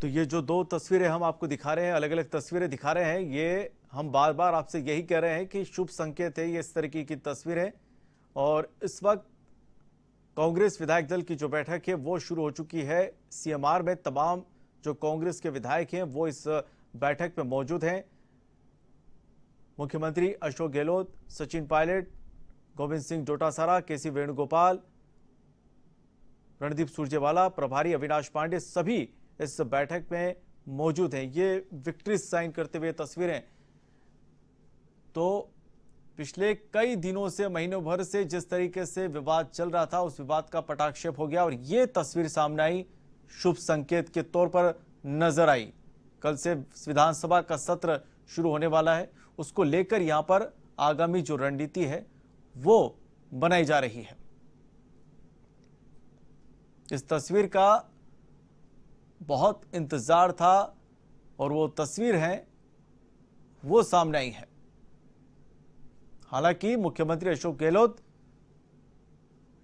तो ये जो दो तस्वीरें हम आपको दिखा रहे हैं, अलग अलग तस्वीरें दिखा रहे हैं, ये हम बार बार आपसे यही कह रहे हैं कि शुभ संकेत है ये इस तरीके की तस्वीरें। और इस वक्त कांग्रेस विधायक दल की जो बैठक है वो शुरू हो चुकी है। सीएमआर में तमाम जो कांग्रेस के विधायक हैं वो इस बैठक में मौजूद हैं। मुख्यमंत्री अशोक गहलोत, सचिन पायलट, गोविंद सिंह डोटासरा, केसी वेणुगोपाल, रणदीप सुरजेवाला, प्रभारी अविनाश पांडे सभी इस बैठक में मौजूद हैं। ये विक्ट्री साइन करते हुए तस्वीरें तो पिछले कई दिनों से, महीनों भर से जिस तरीके से विवाद चल रहा था उस विवाद का पटाक्षेप हो गया और ये तस्वीर सामने आई, शुभ संकेत के तौर पर नजर आई। कल से विधानसभा का सत्र शुरू होने वाला है, उसको लेकर यहां पर आगामी जो रणनीति है वो बनाई जा रही है। इस तस्वीर का बहुत इंतजार था और वो तस्वीर है वो सामने आई है। हालांकि मुख्यमंत्री अशोक गहलोत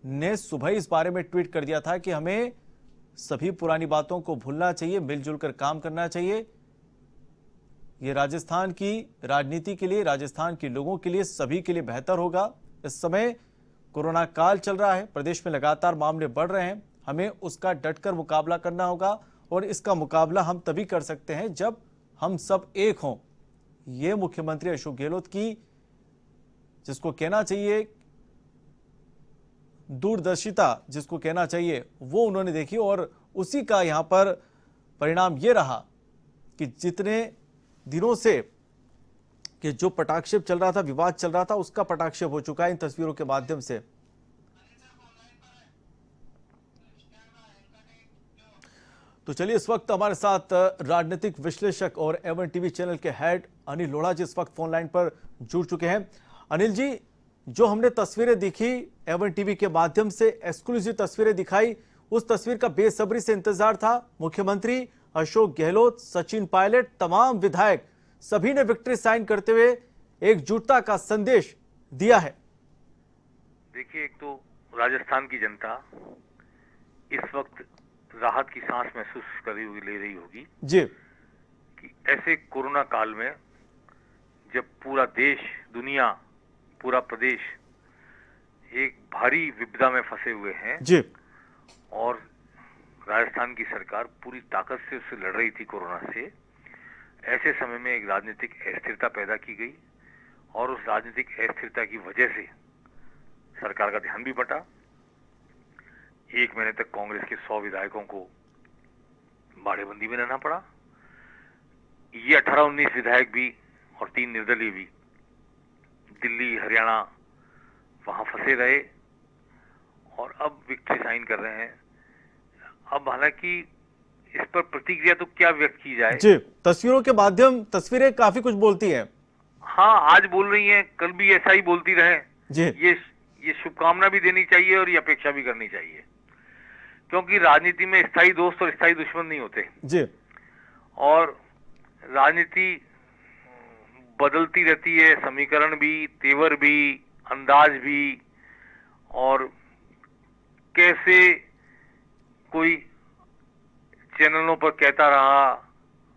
ने सुबह इस बारे में ट्वीट कर दिया था कि हमें सभी पुरानी बातों को भूलना चाहिए, मिलजुल कर काम करना चाहिए। ये राजस्थान की राजनीति के लिए, राजस्थान के लोगों के लिए, सभी के लिए बेहतर होगा। इस समय कोरोना काल चल रहा है, प्रदेश में लगातार मामले बढ़ रहे हैं, हमें उसका डटकर मुकाबला करना होगा और इसका मुकाबला हम तभी कर सकते हैं जब हम सब एक हों। ये मुख्यमंत्री अशोक गहलोत की, जिसको कहना चाहिए दूरदर्शिता, जिसको कहना चाहिए वो उन्होंने देखी और उसी का यहां पर परिणाम ये रहा कि जितने दिनों से कि जो पटाक्षेप चल रहा था, विवाद चल रहा था, उसका पटाक्षेप हो चुका है इन तस्वीरों के माध्यम से। तो चलिए, इस वक्त हमारे साथ राजनीतिक विश्लेषक और एवन टीवी चैनल के हेड अनिल लोढ़ा जी इस वक्त फोन लाइन पर जुड़ चुके हैं। अनिल जी, जो हमने तस्वीरें दिखी एवन टीवी के माध्यम से, एक्सक्लूसिव तस्वीरें दिखाई, उस तस्वीर का बेसब्री से इंतजार था। मुख्यमंत्री अशोक गहलोत, सचिन पायलट, तमाम विधायक सभी ने विक्ट्री साइन करते हुए एकजुटता का संदेश दिया है। देखिए, एक तो राजस्थान की जनता इस वक्त राहत की सांस महसूस ले रही होगी जी, कि ऐसे कोरोना काल में जब पूरा देश, दुनिया, पूरा प्रदेश एक भारी विपदा में फंसे हुए हैं जी, और राजस्थान की सरकार पूरी ताकत से उससे लड़ रही थी कोरोना से, ऐसे समय में एक राजनीतिक अस्थिरता पैदा की गई और उस राजनीतिक अस्थिरता की वजह से सरकार का ध्यान भी बटा। एक महीने तक कांग्रेस के 100 विधायकों को बाड़ेबंदी में रहना पड़ा। ये 18-19 विधायक भी और 3 निर्दलीय भी दिल्ली, हरियाणा वहां फंसे रहे और अब विक्ट्री साइन कर रहे हैं। अब हालांकि इस पर प्रतिक्रिया तो क्या व्यक्त की जाए। जी, तस्वीरों के माध्यम, तस्वीरें काफी कुछ बोलती हैं। हाँ, आज बोल रही हैं, कल भी ऐसा ही बोलती रहे। जी, ये शुभकामना भी देनी चाहिए और ये अपेक्षा भी करनी चाहिए, क्योंकि राजनीति में स्थायी दोस्त और स्थायी दुश्मन नहीं होते जी, और राजनीति बदलती रहती है, समीकरण भी, तेवर भी, अंदाज भी। और कैसे कोई चैनलों पर कहता रहा,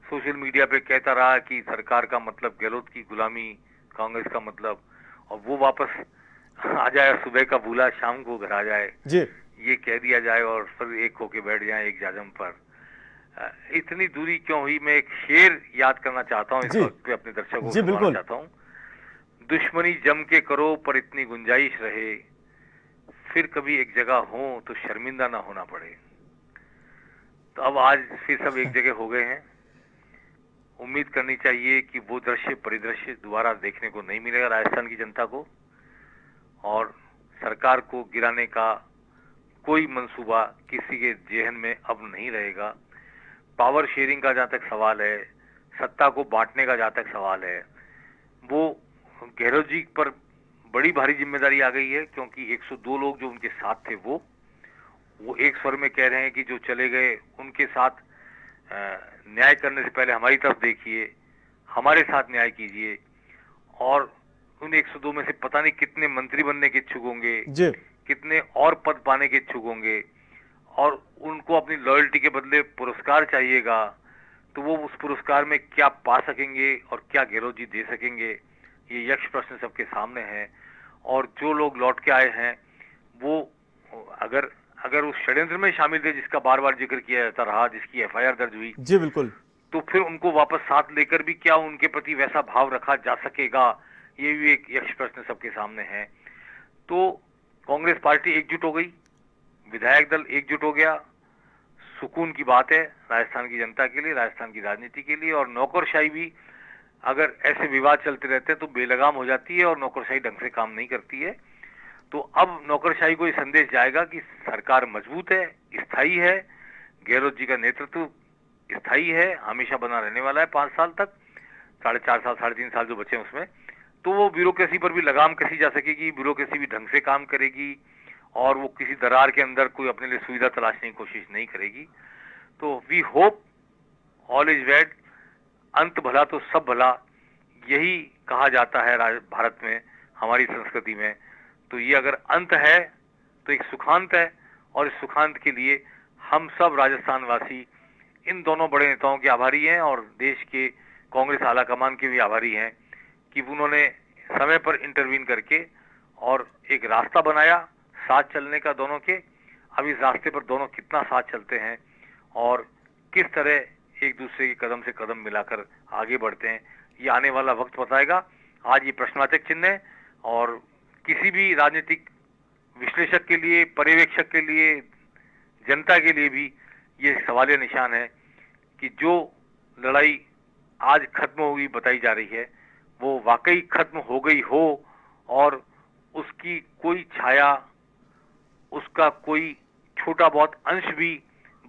सोशल मीडिया पे कहता रहा कि सरकार का मतलब गहलोत की गुलामी, कांग्रेस का मतलब, और वो वापस आ जाए, सुबह का भूला शाम को घर आ जाए, जी, ये कह दिया जाए और फिर एक होके बैठ जाए एक जाजम पर। इतनी दूरी क्यों हुई? मैं एक शेर याद करना चाहता हूँ इस वक्त पे, अपने दर्शकों को सुनाना चाहता हूँ। दुश्मनी जम के करो पर इतनी गुंजाइश रहे, फिर कभी एक जगह हो तो शर्मिंदा ना होना पड़े। तो अब आज फिर सब एक जगह हो गए हैं। उम्मीद करनी चाहिए कि वो दृश्य, परिदृश्य दोबारा देखने को नहीं मिलेगा राजस्थान की जनता को, और सरकार को गिराने का कोई मंसूबा किसी के जेहन में अब नहीं रहेगा। पावर शेयरिंग का जहां तक सवाल है, सत्ता को बांटने का जहां तक सवाल है, वो गहलोत जी पर बड़ी भारी जिम्मेदारी आ गई है, क्योंकि 102 लोग जो उनके साथ थे वो एक स्वर में कह रहे हैं कि जो चले गए उनके साथ न्याय करने से पहले हमारी तरफ देखिए, हमारे साथ न्याय कीजिए। और उन 102 में से पता नहीं कितने मंत्री बनने के इच्छुक होंगे, कितने और पद पाने के इच्छुक होंगे, और उनको अपनी लॉयल्टी के बदले पुरस्कार चाहिएगा। तो वो उस पुरस्कार में क्या पा सकेंगे और क्या गहलोत जी दे सकेंगे, ये यक्ष प्रश्न सबके सामने है। और जो लोग लौट के आए हैं वो अगर उस षड्यंत्र में शामिल थे जिसका बार बार जिक्र किया जाता रहा, जिसकी एफआईआर दर्ज हुई, जी बिल्कुल, तो फिर उनको वापस साथ लेकर भी क्या उनके प्रति वैसा भाव रखा जा सकेगा, ये भी एक यक्ष प्रश्न सबके सामने है। तो कांग्रेस पार्टी एकजुट हो गई, विधायक दल एकजुट हो गया, सुकून की बात है राजस्थान की जनता के लिए, राजस्थान की राजनीति के लिए। और नौकरशाही भी अगर ऐसे विवाद चलते रहते हैं तो बेलगाम हो जाती है और नौकरशाही ढंग से काम नहीं करती है। तो अब नौकरशाही को ये संदेश जाएगा कि सरकार मजबूत है, स्थायी है, गहलोत जी का नेतृत्व स्थायी है, हमेशा बना रहने वाला है 5 साल तक, 4.5 साल 3.5 साल जो बचे हैं उसमें। तो वो ब्यूरोक्रेसी पर भी लगाम कसी जा सकेगी, ब्यूरोक्रेसी भी ढंग से काम करेगी और वो किसी दरार के अंदर कोई अपने लिए सुविधा तलाशने की कोशिश नहीं करेगी। तो we hope all is well, अंत भला तो सब भला, यही कहा जाता है भारत में, हमारी संस्कृति में। तो ये अगर अंत है तो एक सुखांत है, और इस सुखांत के लिए हम सब राजस्थान वासी इन दोनों बड़े नेताओं के आभारी हैं और देश के कांग्रेस आला कमान के भी आभारी हैं कि उन्होंने समय पर इंटरवीन करके और एक रास्ता बनाया साथ चलने का दोनों के। अब इस रास्ते पर दोनों कितना साथ चलते हैं और किस तरह एक दूसरे के कदम से कदम मिलाकर आगे बढ़ते हैं, ये आने वाला वक्त बताएगा। आज ये प्रश्नवाचक चिन्ह है और किसी भी राजनीतिक विश्लेषक के लिए, पर्यवेक्षक के लिए, जनता के लिए भी ये सवालिया निशान है कि जो लड़ाई आज खत्म होगी बताई जा रही है वो वाकई खत्म हो गई हो और उसकी कोई छाया, उसका कोई छोटा बहुत अंश भी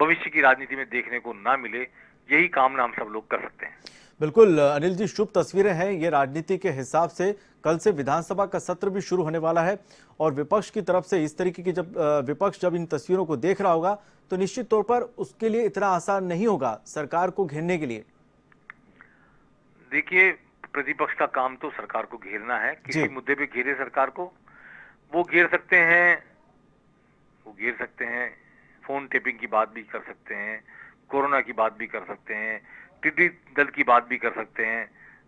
भविष्य की राजनीति में देखने को ना मिले, यही कामना हम सब लोग कर सकते हैं। बिल्कुल अनिल जी, शुभ तस्वीरें हैं ये राजनीति के हिसाब से। कल से विधानसभा का सत्र भी शुरू होने वाला है और विपक्ष की तरफ से इस तरीके की विपक्ष जब इन तस्वीरों को देख रहा होगा तो निश्चित तौर पर उसके लिए इतना आसान नहीं होगा सरकार को घेरने के लिए। देखिए, प्रतिपक्ष का काम तो सरकार को घेरना है, किसी मुद्दे पे घेरे सरकार को, वो घेर सकते हैं, फोन टेपिंग की बात भी कर सकते हैं, कोरोना की बात भी कर सकते हैं, टिड्डी दल की बात भी कर सकते हैं,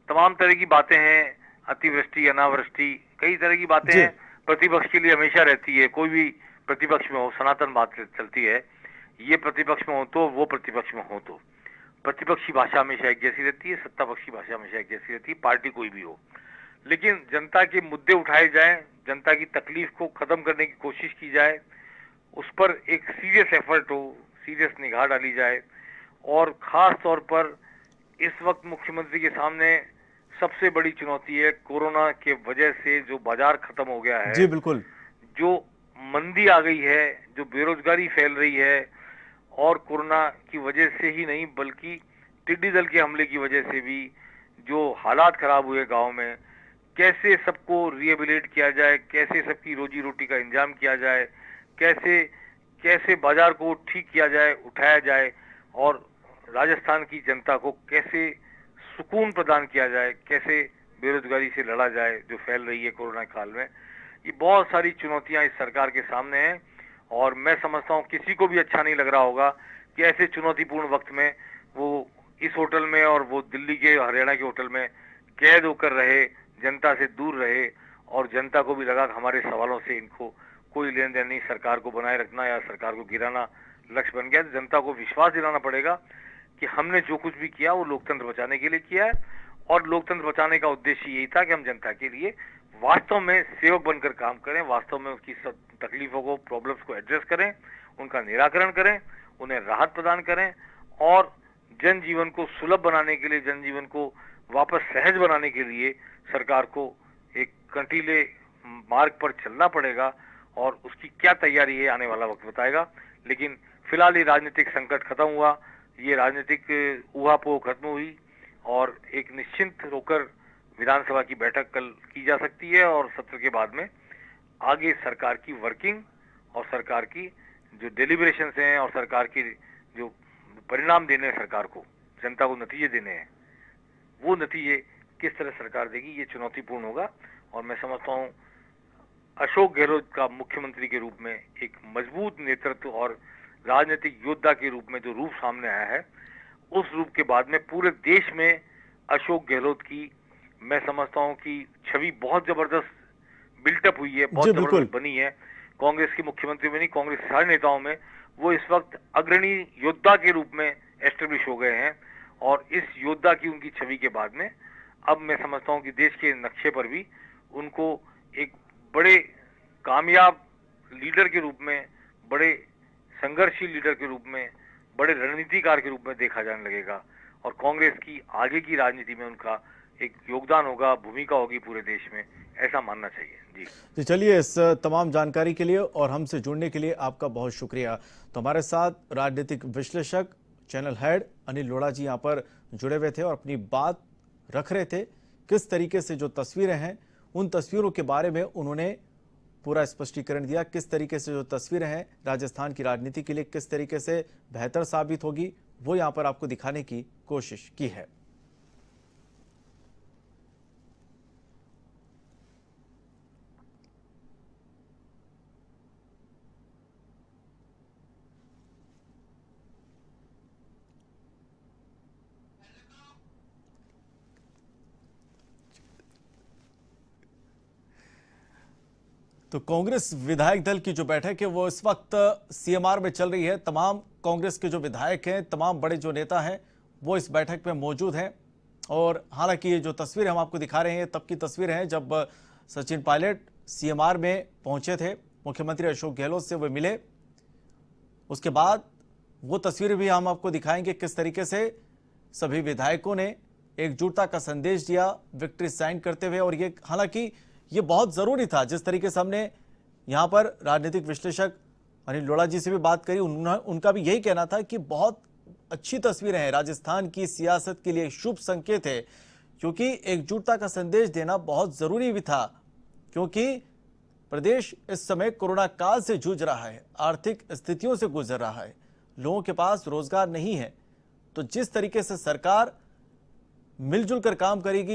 तमाम तरह की बातें हैं, अतिवृष्टि अनावृष्टि, कई तरह की बातें हैं, प्रतिपक्ष के लिए हमेशा रहती है। कोई भी प्रतिपक्ष में हो, सनातन बात चलती है, ये प्रतिपक्ष में हो तो वो प्रतिपक्ष में हो तो प्रतिपक्ष की भाषा हमेशा एक जैसी रहती है, सत्ता पक्ष की भाषा हमेशा एक जैसी रहती है, पार्टी कोई भी हो। लेकिन जनता के मुद्दे उठाए जाएं, जनता की तकलीफ को खत्म करने की कोशिश की जाए, उस पर एक सीरियस एफर्ट हो, सीरियस निगाह डाली जाए। और खास तौर पर इस वक्त मुख्यमंत्री के सामने सबसे बड़ी चुनौती है कोरोना के वजह से जो बाजार खत्म हो गया है, जी बिल्कुल, जो मंदी आ गई है, जो बेरोजगारी फैल रही है, और कोरोना की वजह से ही नहीं बल्कि टिड्डी दल के हमले की वजह से भी जो हालात खराब हुए गांव में, कैसे सबको रिहेबिलिट किया जाए, कैसे सबकी रोजी रोटी का इंतजाम किया जाए, कैसे बाजार को ठीक किया जाए, उठाया जाए, और राजस्थान की जनता को कैसे सुकून प्रदान किया जाए, कैसे बेरोजगारी से लड़ा जाए जो फैल रही है कोरोना काल में। ये बहुत सारी चुनौतियां इस सरकार के सामने हैं और मैं समझता हूं किसी को भी अच्छा नहीं लग रहा होगा कि ऐसे चुनौतीपूर्ण वक्त में वो इस होटल में और वो दिल्ली के हरियाणा के होटल में कैद होकर रहे, जनता से दूर रहे, और जनता को भी लगा कि हमारे सवालों से इनको कोई लेन देन नहीं, सरकार को बनाए रखना या सरकार को गिराना लक्ष्य बन गया। जनता को विश्वास दिलाना पड़ेगा कि हमने जो कुछ भी किया वो लोकतंत्र बचाने के लिए किया है, और लोकतंत्र बचाने का उद्देश्य यही था कि हम जनता के लिए वास्तव में सेवक बनकर काम करें, वास्तव में उसकी सब तकलीफों को, प्रॉब्लम्स को एड्रेस करें, उनका निराकरण करें, उन्हें राहत प्रदान करें, और जनजीवन को सुलभ बनाने के लिए, जनजीवन को वापस सहज बनाने के लिए सरकार को एक कंटीले मार्ग पर चलना पड़ेगा, और उसकी क्या तैयारी है आने वाला वक्त बताएगा। लेकिन फिलहाल ये राजनीतिक संकट खत्म हुआ, ये राजनीतिक ऊहापोह खत्म हुई, और एक निश्चिंत होकर विधानसभा की बैठक कल की जा सकती है, और सत्र के बाद में आगे सरकार की वर्किंग और सरकार की जो डेलिब्रेशंस हैं और सरकार की जो परिणाम देने हैं, सरकार को, जनता को नतीजे देने हैं, वो नतीजे किस तरह सरकार देगी ये चुनौतीपूर्ण होगा। और मैं समझता हूँ अशोक गहलोत का मुख्यमंत्री के रूप में एक मजबूत नेतृत्व और राजनीतिक योद्धा के रूप में जो रूप सामने आया है, उस रूप के बाद में पूरे देश में अशोक गहलोत की, मैं समझता हूं कि छवि बहुत जबरदस्त बिल्टअप हुई है, बहुत जबरदस्त बनी है। कांग्रेस के मुख्यमंत्री में नहीं, कांग्रेस के सारे नेताओं में वो इस वक्त अग्रणी योद्धा के रूप में एस्टेब्लिश हो गए हैं, और इस योद्धा की उनकी छवि के बाद में अब मैं समझता हूं कि देश के नक्शे पर भी उनको एक बड़े कामयाब लीडर के रूप में, बड़े संघर्षशील लीडर के रूप में, बड़े रणनीतिकार के रूप में देखा जाने लगेगा, और कांग्रेस की आगे की राजनीति में उनका एक योगदान होगा, भूमिका होगी पूरे देश में, ऐसा मानना चाहिए। जी चलिए, इस तमाम जानकारी के लिए और हमसे जुड़ने के लिए आपका बहुत शुक्रिया। तो हमारे साथ राजनीतिक विश्लेषक, चैनल हेड अनिल लोढ़ा जी यहाँ पर जुड़े हुए थे और अपनी बात रख रहे थे। किस तरीके से जो तस्वीरें हैं, उन तस्वीरों के बारे में उन्होंने पूरा स्पष्टीकरण दिया। किस तरीके से जो तस्वीरें हैं राजस्थान की राजनीति के लिए किस तरीके से बेहतर साबित होगी, वो यहाँ पर आपको दिखाने की कोशिश की है। तो कांग्रेस विधायक दल की जो बैठक है वो इस वक्त सीएमआर में चल रही है। तमाम कांग्रेस के जो विधायक हैं, तमाम बड़े जो नेता हैं, वो इस बैठक में मौजूद हैं। और हालांकि ये जो तस्वीर हम आपको दिखा रहे हैं तब की तस्वीर है जब सचिन पायलट सीएमआर में पहुंचे थे, मुख्यमंत्री अशोक गहलोत से वो मिले। उसके बाद वो तस्वीर भी हम आपको दिखाएंगे किस तरीके से सभी विधायकों ने एकजुटता का संदेश दिया विक्ट्री साइन करते हुए। और ये हालांकि ये बहुत जरूरी था। जिस तरीके से हमने यहाँ पर राजनीतिक विश्लेषक अनिल लोढ़ा जी से भी बात करी, उनका भी यही कहना था कि बहुत अच्छी तस्वीरें हैं, राजस्थान की सियासत के लिए शुभ संकेत है, क्योंकि एकजुटता का संदेश देना बहुत जरूरी भी था, क्योंकि प्रदेश इस समय कोरोना काल से जूझ रहा है, आर्थिक स्थितियों से गुजर रहा है, लोगों के पास रोजगार नहीं है। तो जिस तरीके से सरकार मिलजुल कर काम करेगी